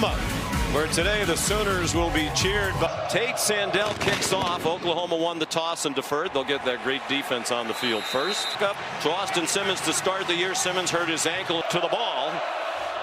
Oklahoma, where today the Sooners will be cheered by Tate Sandell. Kicks off. Oklahoma won the toss and deferred. They'll get that great defense on the field first. Up to Austin Simmons to start the year. Simmons hurt his ankle to the ball.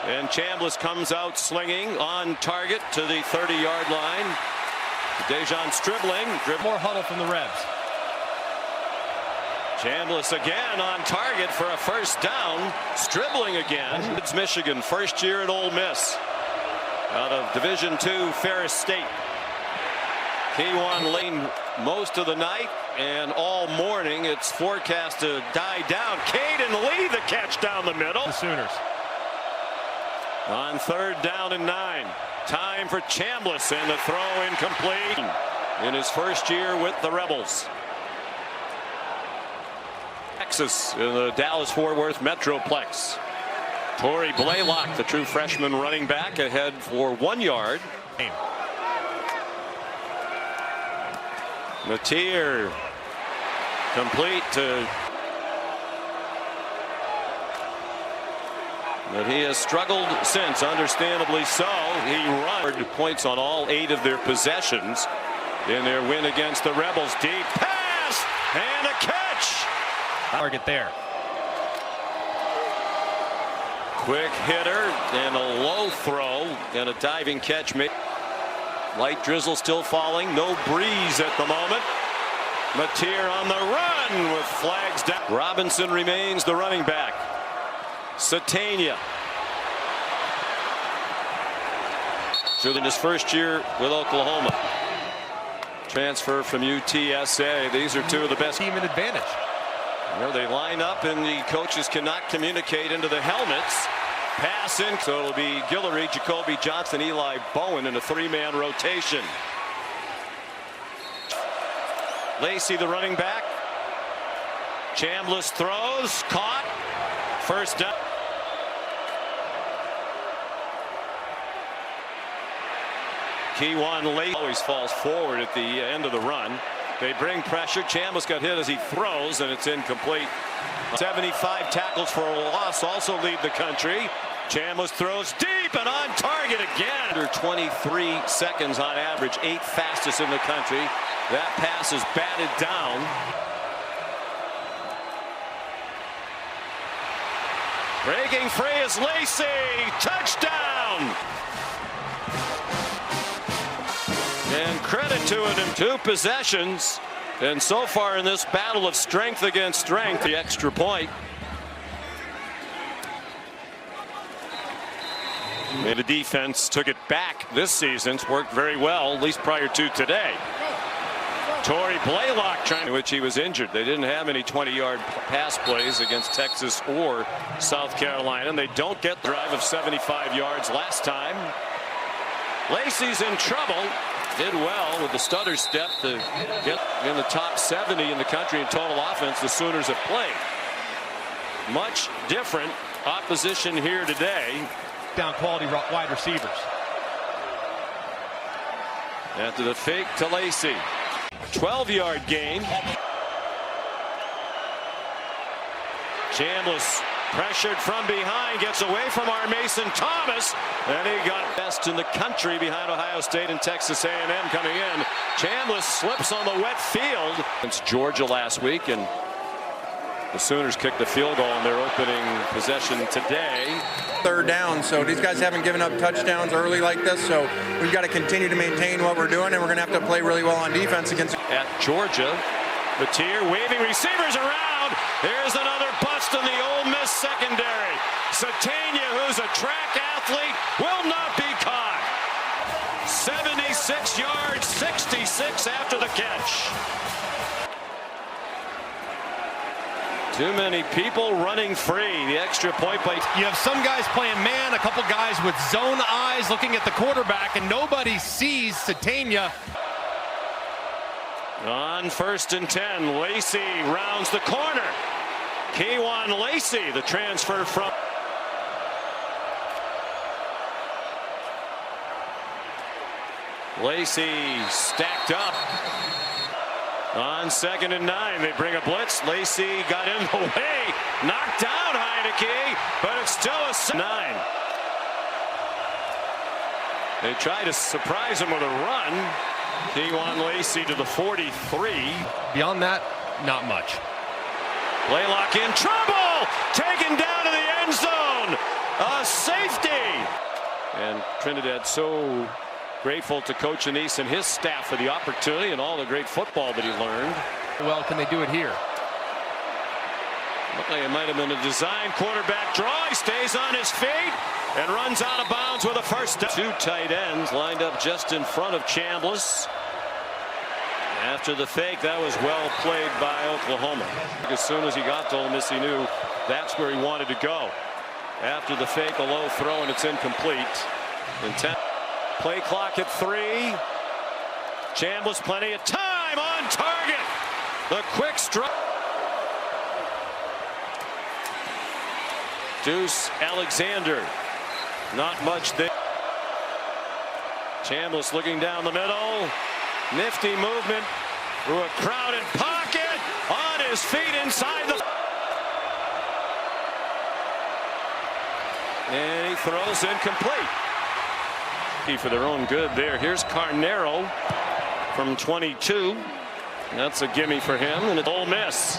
And Chambliss comes out slinging on target to the 30-yard line. Dejan Stribling. More huddle from the Rebs. Chambliss again on target for a first down. Stribling again. It's Michigan, first year at Ole Miss. Out of Division II Ferris State. K1 lane most of the night and all morning. It's forecast to die down. Caden Lee the catch down the middle. The Sooners. On 3rd down and 9. Time for Chambliss, and the throw incomplete in his first year with the Rebels. Texas in the Dallas-Fort Worth Metroplex. Torrey Blaylock, the true freshman running back, ahead for 1 yard. Mateer complete to. But he has struggled since, understandably so. He run points on all 8 of their possessions in their win against the Rebels. Deep pass and a catch. Target there. Quick hitter and a low throw and a diving catch. Light drizzle still falling. No breeze at the moment. Mateer on the run with flags down. Robinson remains the running back. Satania. In his first year with Oklahoma. Transfer from UTSA. These are 2 of the best. Team in advantage. You know, they line up and the coaches cannot communicate into the helmets. Pass in. So it'll be Guillory, Jacoby Johnson, Eli Bowen in a 3-man rotation. Lacey, the running back. Chambliss throws. Caught. First down. K1 late always falls forward at the end of the run. They bring pressure. Chambliss got hit as he throws, and it's incomplete. 75 tackles for a loss also lead the country. Chambliss throws deep and on target again. Under 23 seconds on average, 8th fastest in the country. That pass is batted down. Breaking free is Lacey. Touchdown. And credit to it in 2 possessions. And so far in this battle of strength against strength, the extra point. And the defense took it back this season. It's worked very well, at least prior to today. Torrey Blaylock trying, which he was injured. They didn't have any 20-yard pass plays against Texas or South Carolina. And they don't get the drive of 75 yards last time. Lacey's in trouble. Did well with the stutter step to get in the top 70 in the country in total offense. The Sooners have played. Much different opposition here today. Down quality wide receivers. After the fake to Lacey. 12-yard gain. Chambliss pressured from behind, gets away from our Mason Thomas, and he got best in the country behind Ohio State and Texas A&M coming in. Chambliss slips on the wet field. Against Georgia last week, and the Sooners kicked the field goal in their opening possession today. 3rd down, so these guys haven't given up touchdowns early like this, so we've got to continue to maintain what we're doing, and we're going to have to play really well on defense against. At Georgia, Mateer waving receivers around. Here's another bust in the Ole Miss secondary. Satania, who's a track athlete, will not be caught. 76 yards, 66 after the catch. Too many people running free. The extra point by. You have some guys playing man, a couple guys with zone eyes looking at the quarterback, and nobody sees Satania. On 1st and 10, Lacey rounds the corner. K1 Lacey, the transfer from. Lacey stacked up. On 2nd and 9, they bring a blitz. Lacey got in the way, knocked down Heineke, but it's still a 9. They try to surprise him with a run. Keywan Lacey to the 43. Beyond that, not much. Blaylock in trouble. Taken down to the end zone. A safety. And Trinidad so grateful to Coach Anise and his staff for the opportunity and all the great football that he learned. Well, can they do it here? Looked like it might have been a design quarterback draw. He stays on his feet and runs out of bounds with a first down. Two tight ends lined up just in front of Chambliss. After the fake, that was well played by Oklahoma. As soon as he got to Ole Miss, he knew that's where he wanted to go. After the fake, a low throw, and it's incomplete. Play clock at 3. Chambliss, plenty of time on target. The quick strike. Deuce Alexander. Not much there. Chambliss looking down the middle. Nifty movement through a crowded pocket. On his feet inside the. And he throws incomplete. For their own good there. Here's Carnero from 22. That's a gimme for him. And it's Ole Miss.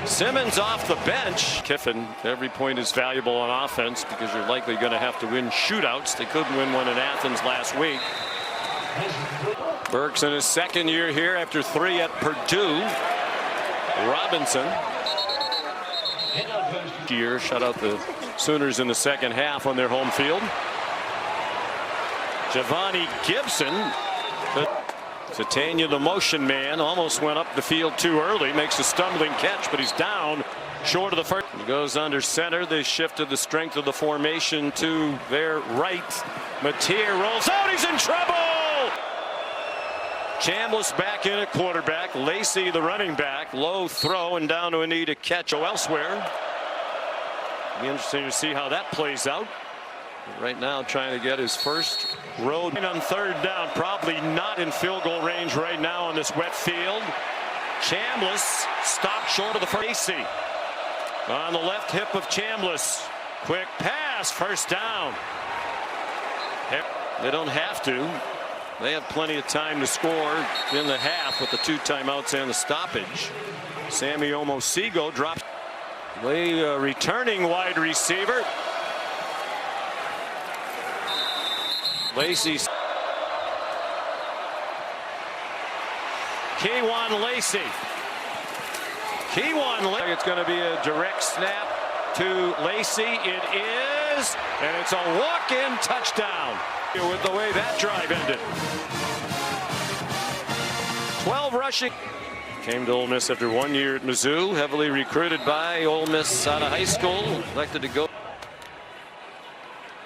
Simmons off the bench. Kiffin, every point is valuable on offense because you're likely going to have to win shootouts. They couldn't win one in Athens last week. Burks in his second year here after 3 at Purdue. Robinson. Year shut out the Sooners in the second half on their home field. Giovanni Gibson. Satania, the motion man, almost went up the field too early. Makes a stumbling catch, but he's down short of the first. He goes under center. They shifted the strength of the formation to their right. Mateer rolls out. He's in trouble. Chambliss back in at quarterback. Lacey, the running back. Low throw and down to a knee to catch elsewhere. Be interesting to see how that plays out. Right now trying to get his first road on third down. Probably not in field goal range right now on this wet field. Chambliss stopped short of the first. Lacey on the left hip of Chambliss. Quick pass, first down. They don't have to. They have plenty of time to score in the half with the 2 timeouts and the stoppage. Sammy Omosigo drops. Returning wide receiver. Lacey. Keywan Lacey. It's going to be a direct snap to Lacey. It is. And it's a walk-in touchdown. With the way that drive ended. 12 rushing. Came to Ole Miss after 1 year at Mizzou. Heavily recruited by Ole Miss out of high school. Elected to go.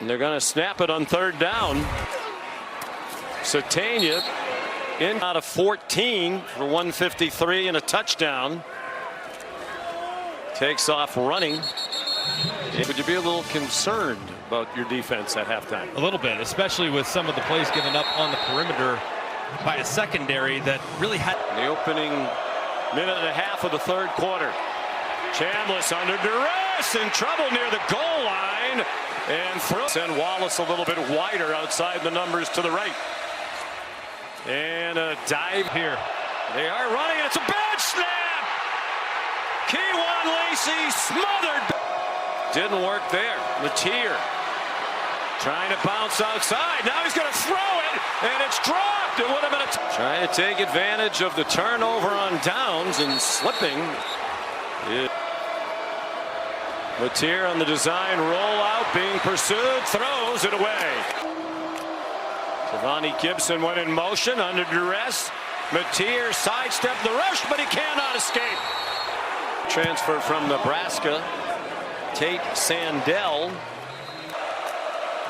And they're going to snap it on third down. Satania in out of 14 for 153 and a touchdown. Takes off running. Would you be a little concerned about your defense at halftime? A little bit, especially with some of the plays given up on the perimeter by a secondary that really had. The opening minute and a half of the third quarter. Chambliss under duress, in trouble near the goal line. And throws. And Wallace a little bit wider outside the numbers to the right. And a dive here. They are running. It's a bad snap. Keywan Lacey smothered. Didn't work there. Mateer trying to bounce outside. Now he's going to throw it, and it's dropped. It would have been a trying to take advantage of the turnover on downs and slipping. Mateer on the design rollout, being pursued, throws it away. Giovanni Gibson went in motion under duress. Mateer sidestepped the rush, but he cannot escape. Transfer from Nebraska, Tate Sandell.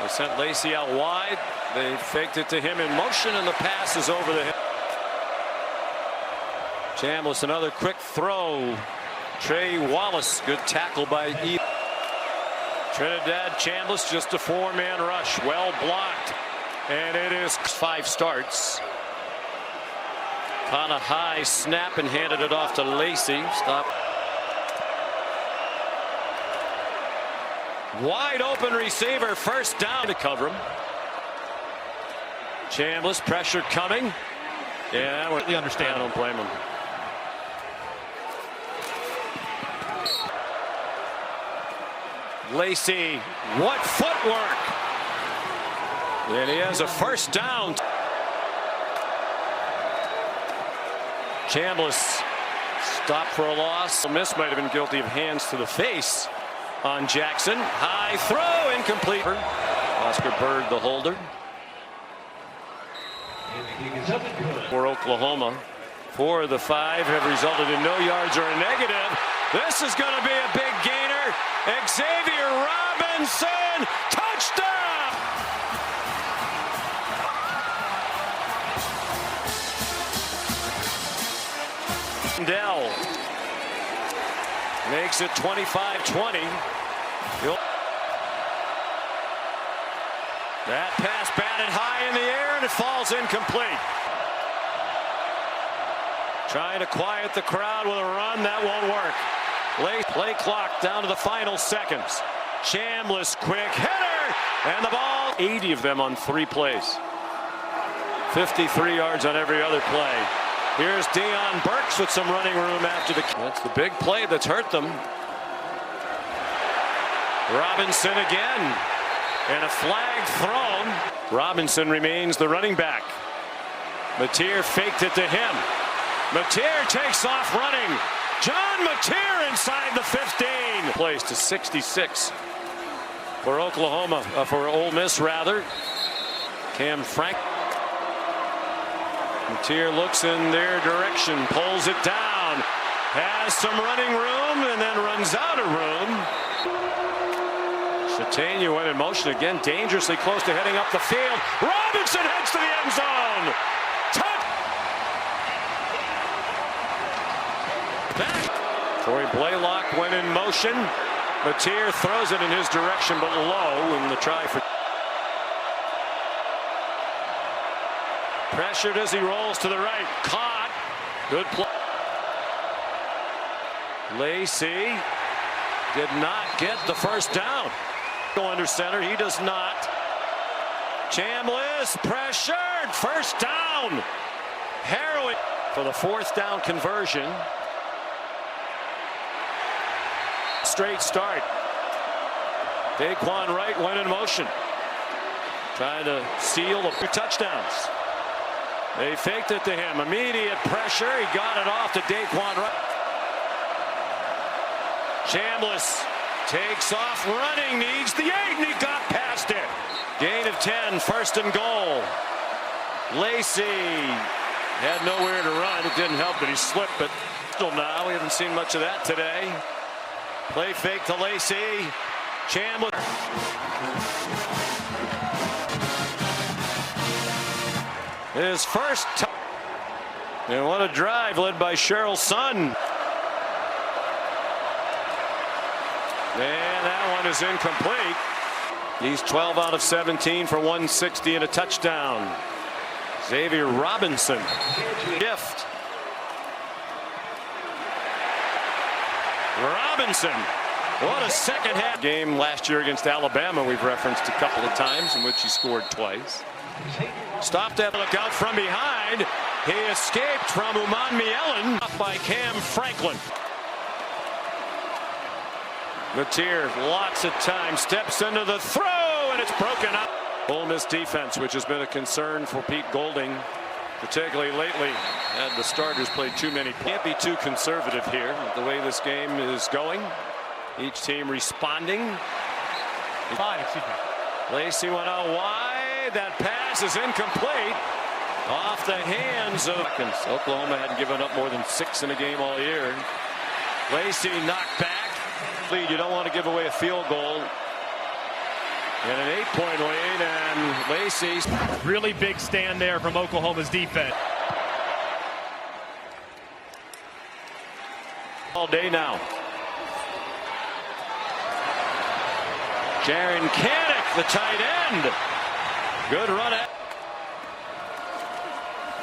They sent Lacey out wide. They faked it to him in motion, and the pass is over the head. Chambliss, another quick throw. Trey Wallace, good tackle by E. Trinidad. Chambliss, just a 4-man rush, well blocked, and it is 5 starts. On a high snap and handed it off to Lacey. Stop. Wide open receiver, first down to cover him. Chambliss, pressure coming. Yeah, Completely understand. I don't blame him. Lacey, what footwork! And he has a first down. Chambliss stopped for a loss. Ole Miss might have been guilty of hands to the face on Jackson. High throw, incomplete. Oscar Berg, the holder. For Oklahoma, 4 of the 5 have resulted in no yards or a negative. This is going to be a big gainer. Xavier Robinson, touchdown! Dell makes it 25-20. That pass batted high in the air and it falls incomplete. Trying to quiet the crowd with a run, that won't work. Late play clock down to the final seconds. Chambliss, quick hitter, and the ball. 80 of them on 3 plays. 53 yards on every other play. Here's Deion Burks with some running room after the. That's the big play that's hurt them. Robinson again. And a flag thrown. Robinson remains the running back. Mateer faked it to him. Mateer takes off running. John Mateer inside the 15. Plays to 66 for Oklahoma, for Ole Miss rather. Cam Frank. Mateer looks in their direction, pulls it down, has some running room, and then runs out of room. Chatania went in motion again, dangerously close to heading up the field. Robinson heads to the end zone. Back. Corey Blaylock went in motion. Mateer throws it in his direction, but low in the try for. Pressured as he rolls to the right. Caught. Good play. Lacey did not get the first down. Go under center. He does not. Chambliss pressured. First down. Harrowing for the 4th down conversion. Straight start. Daquan Wright went in motion. Trying to seal the 2 touchdowns. They faked it to him. Immediate pressure. He got it off to Daquan Wright. Chambliss takes off running. Needs the 8 and he got past it. Gain of 10. 1st and goal. Lacey had nowhere to run. It didn't help that he slipped, but still now we haven't seen much of that today. Play fake to Lacey. Chambliss. His first and what a drive led by Cheryl Sun. And that one is incomplete. He's 12 out of 17 for 160 and a touchdown. Xavier Robinson. Gift. Robinson. What a second half game last year against Alabama we've referenced a couple of times in which he scored twice. Stopped at look out from behind. He escaped from Uman by Cam Franklin. Mateer, lots of time, steps into the throw, and it's broken up. Ole Miss defense, which has been a concern for Pete Golding, particularly lately. And the starters played too many. Can't be too conservative here the way this game is going. Each team responding. Lacey went out wide. That pass is incomplete. Off the hands of Oklahoma hadn't given up more than 6 in a game all year. Lacey knocked back. You don't want to give away a field goal. And an 8-point lead, and Lacey's really big stand there from Oklahoma's defense. All day now. Jaron Kanak, the tight end. Good run at.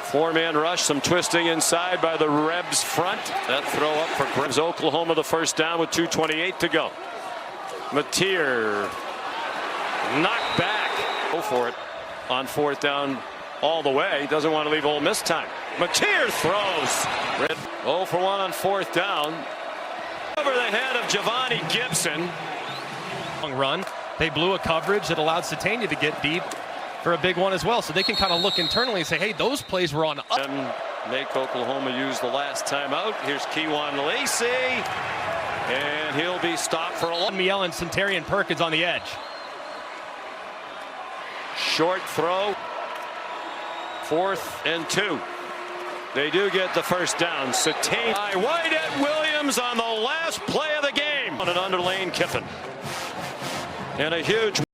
4-man rush, some twisting inside by the Rebs front. That throw up for Rebs. Oklahoma the first down with 2:28 to go. Mateer knocked back. Go for it on 4th down all the way. Doesn't want to leave Ole Miss time. Mateer throws. Red 0 for 1 on 4th down. Over the head of Giovanni Gibson. Long run. They blew a coverage that allowed Satania to get deep for a big one as well. So they can kind of look internally and say, hey, those plays were on. Make Oklahoma use the last timeout. Here's Kewan Lacey. And he'll be stopped for a long. Miel and Centurion Perkins on the edge. Short throw. 4th and 2. They do get the first down. Satania. White at Williams on the last play of the game. On an underlane Kiffin. And a huge